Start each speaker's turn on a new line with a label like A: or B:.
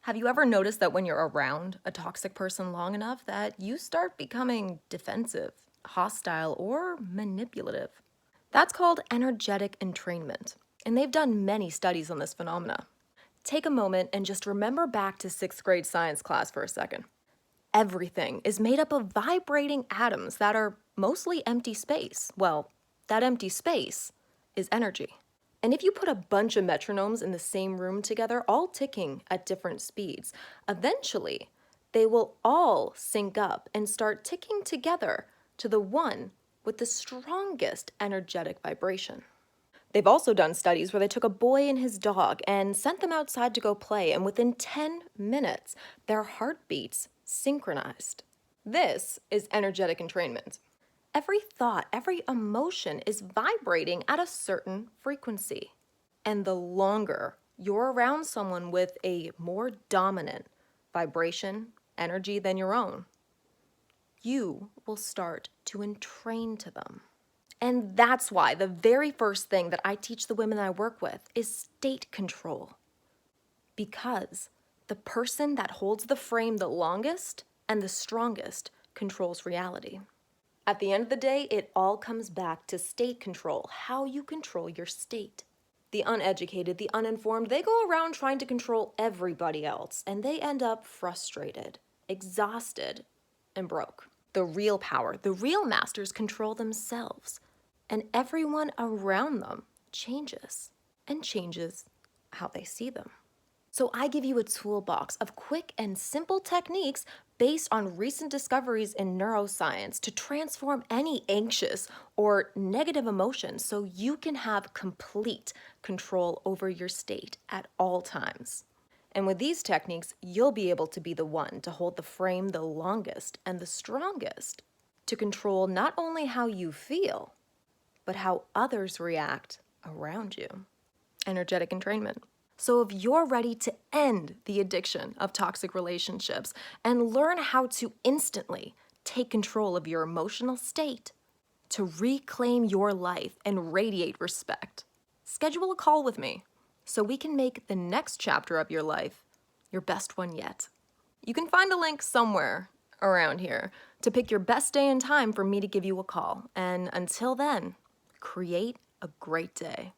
A: Have you ever noticed that when you're around a toxic person long enough that you start becoming defensive, hostile, or manipulative? That's called energetic entrainment, and they've done many studies on this phenomena. Take a moment and just remember back to sixth grade science class for a second. Everything is made up of vibrating atoms that are mostly empty space. Well, that empty space is energy. And if you put a bunch of metronomes in the same room together, all ticking at different speeds, eventually they will all sync up and start ticking together to the one with the strongest energetic vibration. They've also done studies where they took a boy and his dog and sent them outside to go play, and within 10 minutes, their heartbeats synchronized. This is energetic entrainment. Every thought, every emotion is vibrating at a certain frequency. And the longer you're around someone with a more dominant vibration, energy than your own, you will start to entrain to them. And that's why the very first thing that I teach the women that I work with is state control. Because the person that holds the frame the longest and the strongest controls reality. At the end of the day, it all comes back to state control, how you control your state. The uneducated, the uninformed, they go around trying to control everybody else, and they end up frustrated, exhausted, and broke. The real power, the real masters control themselves, and everyone around them changes, and changes how they see them. So I give you a toolbox of quick and simple techniques based on recent discoveries in neuroscience to transform any anxious or negative emotions so you can have complete control over your state at all times. And with these techniques, you'll be able to be the one to hold the frame the longest and the strongest to control not only how you feel, but how others react around you. Energetic entrainment. So if you're ready to end the addiction of toxic relationships and learn how to instantly take control of your emotional state to reclaim your life and radiate respect, schedule a call with me so we can make the next chapter of your life your best one yet. You can find a link somewhere around here to pick your best day and time for me to give you a call. And until then, create a great day.